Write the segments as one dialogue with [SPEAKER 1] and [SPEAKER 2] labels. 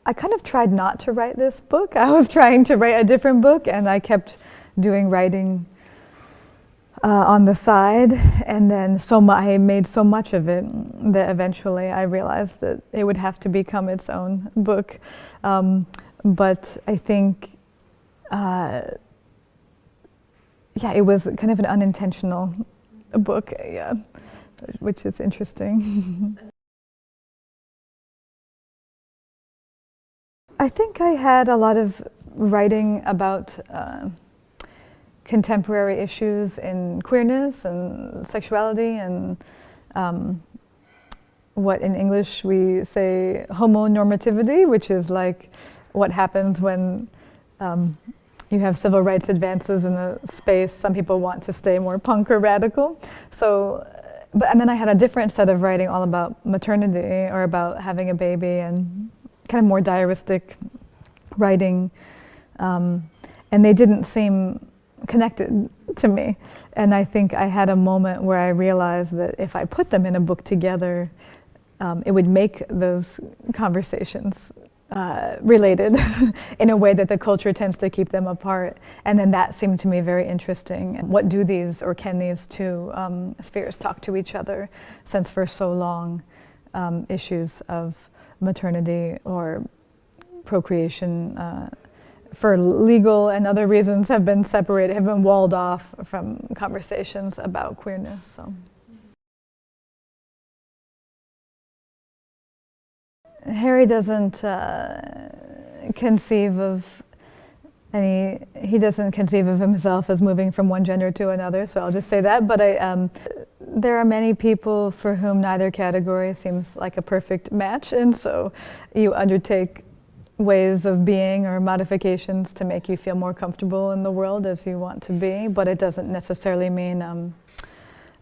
[SPEAKER 1] I kind of tried not to write this book. I was trying to write a different book, and I kept doing writing on the side, and then I made so much of it that eventually I realized that it would have to become its own book. But I think, it was kind of an unintentional book, which is interesting. I think I had a lot of writing about contemporary issues in queerness and sexuality and what in English we say homonormativity, which is like what happens when you have civil rights advances in a space. Some people want to stay more punk or radical. And then I had a different set of writing all about maternity or about having a baby and kind of more diaristic writing. And they didn't seem connected to me. And I think I had a moment where I realized that if I put them in a book together, it would make those conversations related in a way that the culture tends to keep them apart. And then that seemed to me very interesting. What do these, or can these two spheres talk to each other, since for so long issues of maternity or procreation for legal and other reasons have been separated, have been walled off from conversations about queerness. So. Harry doesn't conceive of himself as moving from one gender to another, so I'll just say that. But there are many people for whom neither category seems like a perfect match, and so you undertake ways of being or modifications to make you feel more comfortable in the world as you want to be, but it doesn't necessarily mean,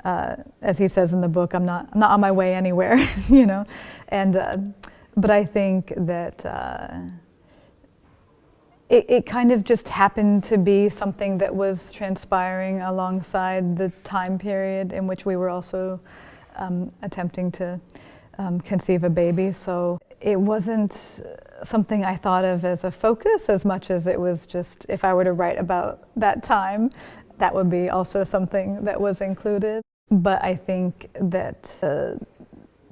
[SPEAKER 1] as he says in the book, I'm not on my way anywhere, you know. And but I think that it kind of just happened to be something that was transpiring alongside the time period in which we were also attempting to conceive a baby. So it wasn't something I thought of as a focus as much as it was just, if I were to write about that time, that would be also something that was included. But I think that the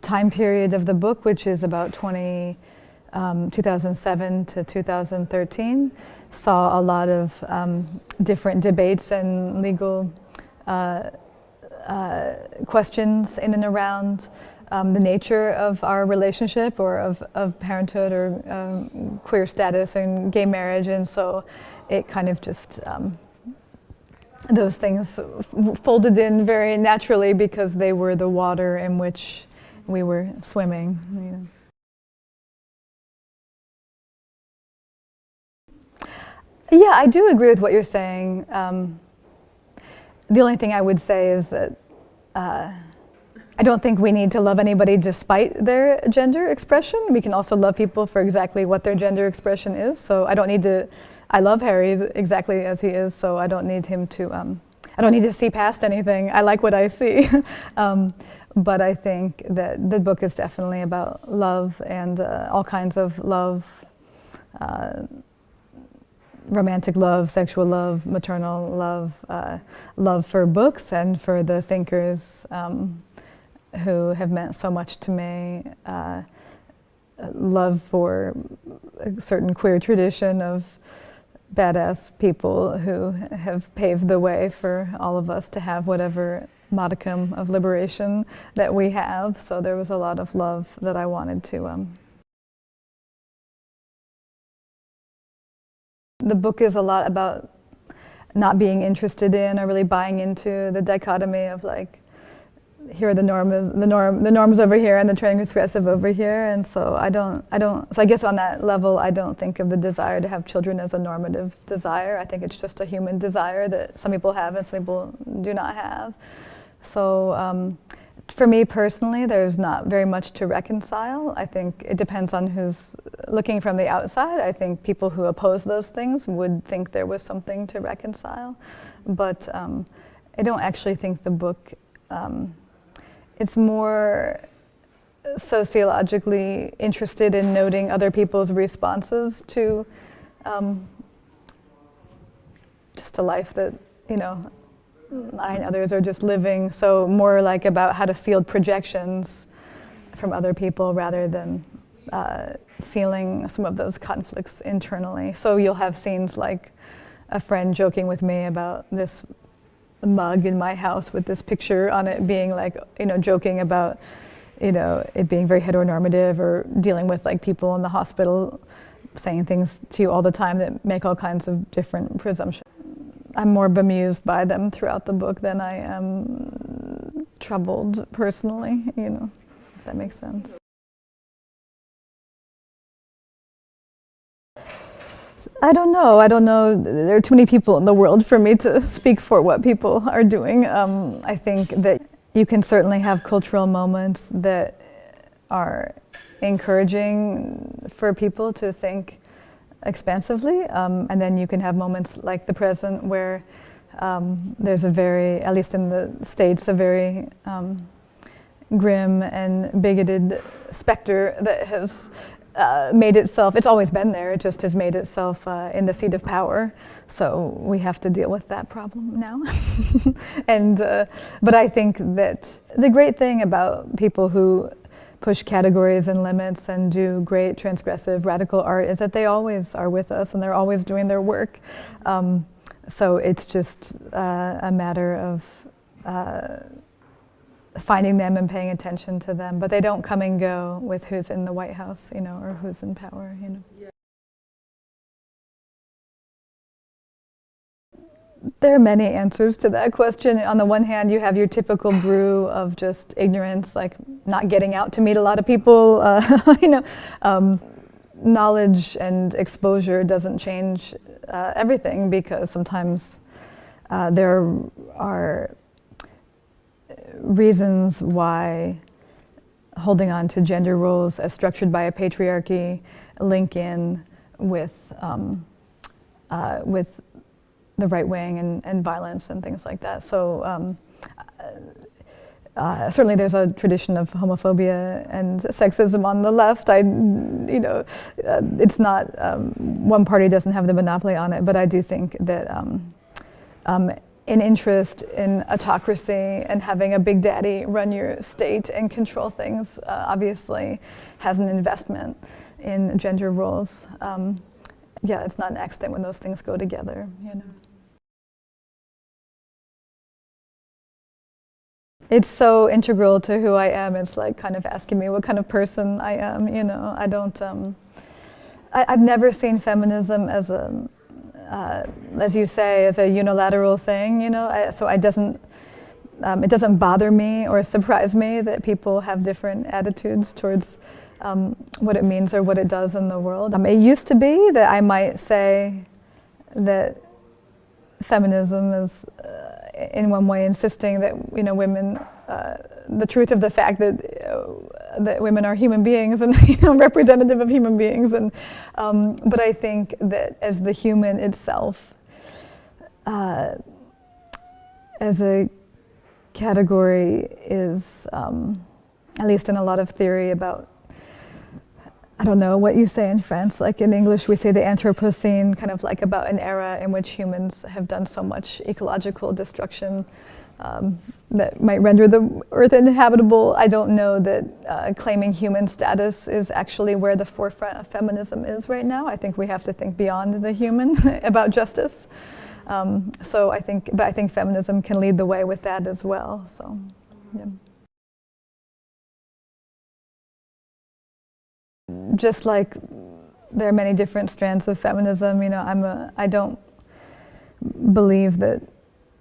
[SPEAKER 1] time period of the book, which is about 2007 to 2013, saw a lot of different debates and legal questions in and around the nature of our relationship or of parenthood or queer status and gay marriage. And so it kind of just, those things folded in very naturally because they were the water in which we were swimming. You know. Yeah, I do agree with what you're saying. The only thing I would say is that I don't think we need to love anybody despite their gender expression. We can also love people for exactly what their gender expression is. So I don't need to, I love Harry exactly as he is, so I don't need him to, I don't need to see past anything. I like what I see. But I think that the book is definitely about love and all kinds of love, romantic love, sexual love, maternal love, love for books and for the thinkers who have meant so much to me, love for a certain queer tradition of badass people who have paved the way for all of us to have whatever modicum of liberation that we have. So there was a lot of love that I wanted to. The book is a lot about not being interested in or really buying into the dichotomy of like, here are the norms over here and the transgressive over here. And so so I guess on that level, I don't think of the desire to have children as a normative desire. I think it's just a human desire that some people have and some people do not have. So for me personally, there's not very much to reconcile. I think it depends on who's looking from the outside. I think people who oppose those things would think there was something to reconcile. But I don't actually think the book, it's more sociologically interested in noting other people's responses to just a life that, you know, I and others are just living. So more like about how to field projections from other people rather than feeling some of those conflicts internally. So you'll have scenes like a friend joking with me about this mug in my house with this picture on it being like, you know, joking about, you know, it being very heteronormative, or dealing with like people in the hospital saying things to you all the time that make all kinds of different presumptions. I'm more bemused by them throughout the book than I am troubled personally, you know, if that makes sense. I don't know. There are too many people in the world for me to speak for what people are doing. I think that you can certainly have cultural moments that are encouraging for people to think expansively, and then you can have moments like the present where there's a very, at least in the States, a very grim and bigoted specter that has made itself, it's always been there, it just has made itself in the seat of power. So we have to deal with that problem now. And, but I think that the great thing about people who push categories and limits and do great transgressive radical art is that they always are with us and they're always doing their work. So it's just a matter of finding them and paying attention to them, but they don't come and go with who's in the White House, you know, or who's in power, you know. Yeah. There are many answers to that question. On the one hand, you have your typical brew of just ignorance, like not getting out to meet a lot of people, you know. Knowledge and exposure doesn't change everything, because sometimes there are reasons why holding on to gender roles as structured by a patriarchy link in with the right wing and violence and things like that. So certainly there's a tradition of homophobia and sexism on the left. You know, it's not, one party doesn't have the monopoly on it, but I do think that an interest in autocracy and having a big daddy run your state and control things obviously has an investment in gender roles. Yeah, it's not an accident when those things go together, you know. It's so integral to who I am. It's like kind of asking me what kind of person I am, you know. I don't, I've never seen feminism as a, as you say, as a unilateral thing, you know. So it doesn't bother me or surprise me that people have different attitudes towards what it means or what it does in the world. It used to be that I might say that feminism is in one way insisting that, you know, women, the truth of the fact that that women are human beings and, you know, representative of human beings, and but I think that as the human itself, as a category, is at least in a lot of theory about, I don't know what you say in France, like in English we say the Anthropocene, kind of like about an era in which humans have done so much ecological destruction that might render the earth uninhabitable. I don't know that claiming human status is actually where the forefront of feminism is right now. I think we have to think beyond the human about justice. So I think feminism can lead the way with that as well, so, yeah. Just like there are many different strands of feminism, you know, I don't believe that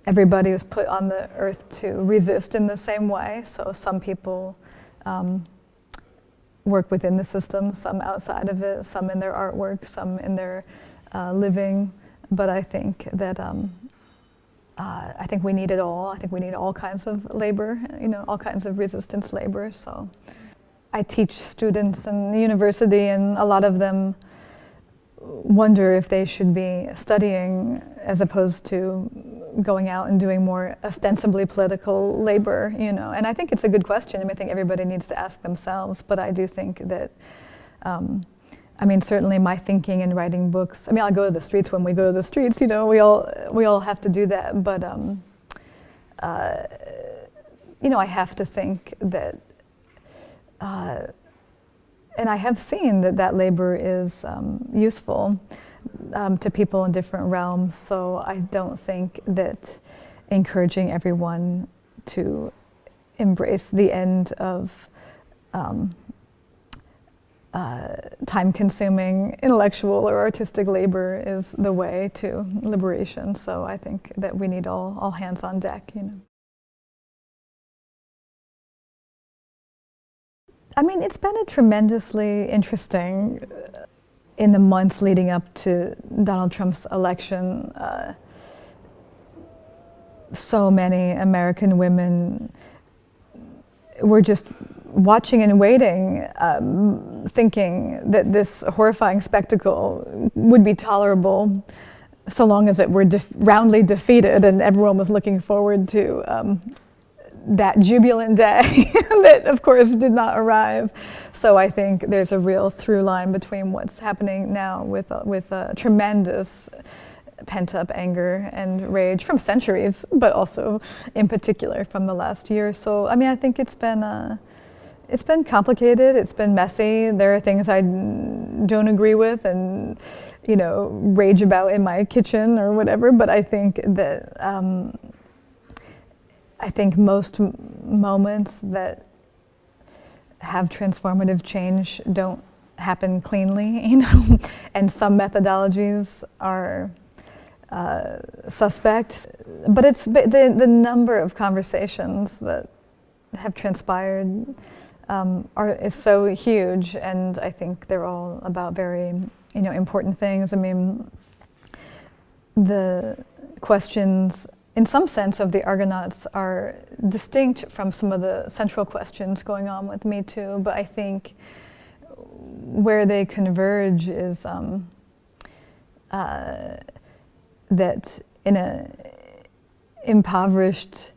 [SPEAKER 1] everybody is put on the earth to resist in the same way. So some people work within the system, some outside of it, some in their artwork, some in their living. But I think that I think we need it all. I think we need all kinds of labor, you know, all kinds of resistance labor. So I teach students in the university, and a lot of them wonder if they should be studying as opposed to going out and doing more ostensibly political labor, you know. And I think it's a good question. I mean, I think everybody needs to ask themselves, but I do think that, I mean, certainly my thinking and writing books, I mean, I'll go to the streets when we go to the streets, you know, we all have to do that, but, you know, I have to think that, and I have seen that that labor is useful to people in different realms, so I don't think that encouraging everyone to embrace the end of time-consuming intellectual or artistic labor is the way to liberation. So I think that we need all hands on deck, you know. I mean, it's been a tremendously interesting, in the months leading up to Donald Trump's election, so many American women were just watching and waiting, thinking that this horrifying spectacle would be tolerable so long as it were roundly defeated, and everyone was looking forward to that jubilant day that, of course, did not arrive. So I think there's a real through line between what's happening now with a tremendous pent-up anger and rage from centuries, but also in particular from the last year. So I mean, I think it's been complicated, it's been messy. There are things I don't agree with and, you know, rage about in my kitchen or whatever, but I think that I think most moments that have transformative change don't happen cleanly, you know, and some methodologies are suspect, but it's the number of conversations that have transpired is so huge, and I think they're all about very, you know, important things. I mean, the questions, in some sense, of the Argonauts are distinct from some of the central questions going on with Me Too, but I think where they converge is that in an impoverished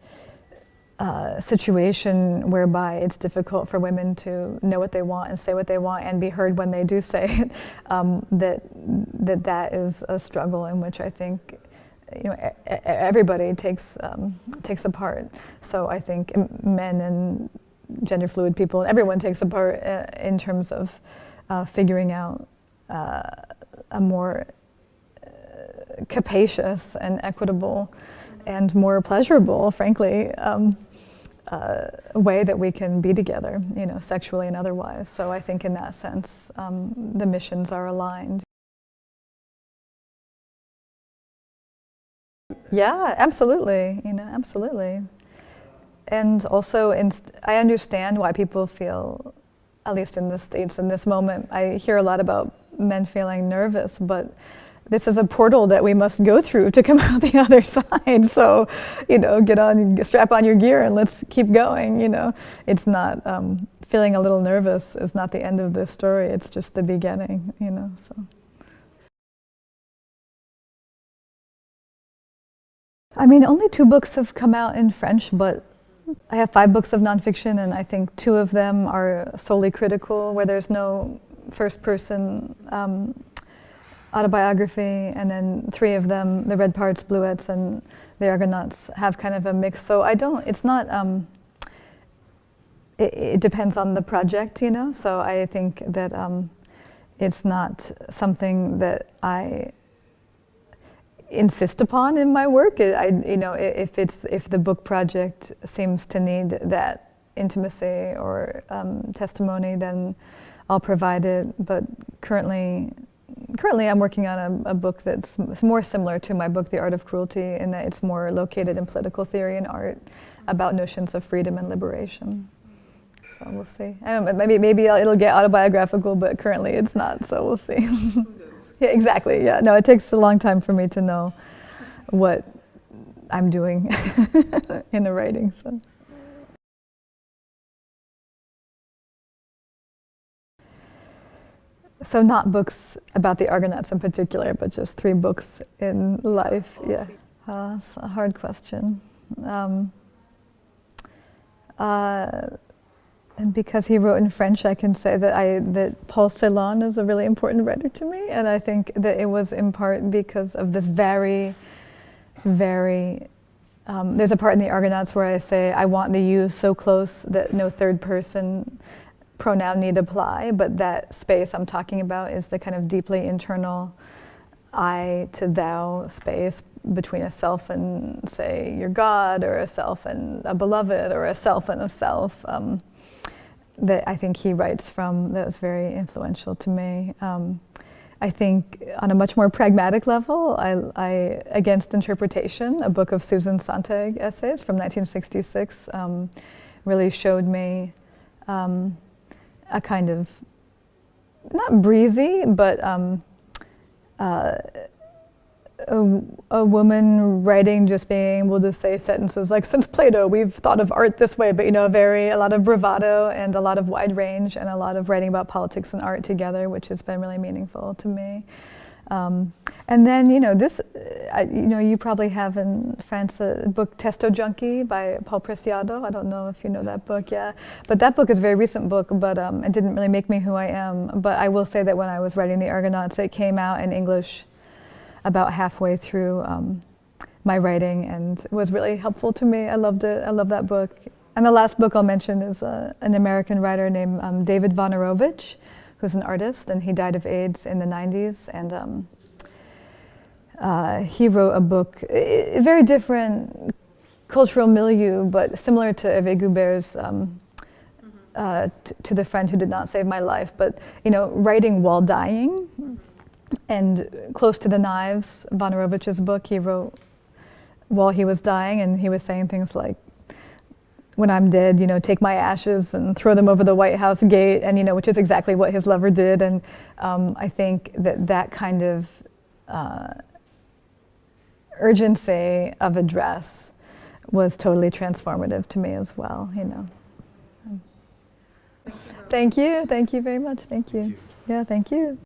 [SPEAKER 1] situation whereby it's difficult for women to know what they want and say what they want and be heard when they do say it, that is a struggle in which I think, you know, everybody takes a part. So I think men and gender fluid people, everyone takes a part in terms of figuring out a more capacious and equitable and more pleasurable, frankly, way that we can be together, you know, sexually and otherwise. So I think in that sense, the missions are aligned. Yeah, absolutely, you know, absolutely. And also, I understand why people feel, at least in the States in this moment, I hear a lot about men feeling nervous, but this is a portal that we must go through to come out the other side. So, you know, strap on your gear and let's keep going, you know. It's not, feeling a little nervous is not the end of this story, it's just the beginning, you know, so. I mean, only 2 books have come out in French, but I have 5 books of nonfiction, and I think 2 of them are solely critical, where there's no first-person autobiography, and then 3 of them, The Red Parts, Bluets, and The Argonauts, have kind of a mix. So it's not, it depends on the project, you know, so I think that it's not something that I insist upon in my work. You know, if the book project seems to need that intimacy or testimony, then I'll provide it. But currently I'm working on a book that's more similar to my book, The Art of Cruelty, in that it's more located in political theory and art about notions of freedom and liberation. So we'll see. Maybe it'll get autobiographical, but currently it's not, so we'll see. Yeah, exactly, yeah. No, it takes a long time for me to know what I'm doing in the writing, so. So not books about the Argonauts in particular, but just 3 books in life, yeah. That's a hard question. And because he wrote in French, I can say that Paul Celan is a really important writer to me, and I think that it was in part because of this very, very, there's a part in the Argonauts where I say, I want the you so close that no third person pronoun need apply, but that space I'm talking about is the kind of deeply internal I to thou space between a self and, say, your God, or a self and a beloved, or a self and a self. That I think he writes from, that was very influential to me. I think on a much more pragmatic level, I Against Interpretation, a book of Susan Sontag essays from 1966, really showed me a kind of, not breezy, but a woman writing, just being able to say sentences like, since Plato we've thought of art this way, but a lot of bravado and a lot of wide range and a lot of writing about politics and art together, which has been really meaningful to me. And then, you probably have in France a book, Testo Junkie by Paul Preciado. I don't know if you know that book, yeah. But that book is a very recent book, but it didn't really make me who I am. But I will say that when I was writing The Argonauts, it came out in English about halfway through my writing, and it was really helpful to me. I loved it. I love that book. And the last book I'll mention is an American writer named David Vonarovich, who's an artist, and he died of AIDS in the 90s. And he wrote a book, a very different cultural milieu, but similar to Hervé Goubert's To the Friend Who Did Not Save My Life. But, writing while dying, and Close to the Knives, Vonarovich's book, he wrote while he was dying, and he was saying things like, when I'm dead, take my ashes and throw them over the White House gate, and which is exactly what his lover did. And I think that kind of urgency of address was totally transformative to me as well. Thank you very much. Thank you. Yeah, thank you.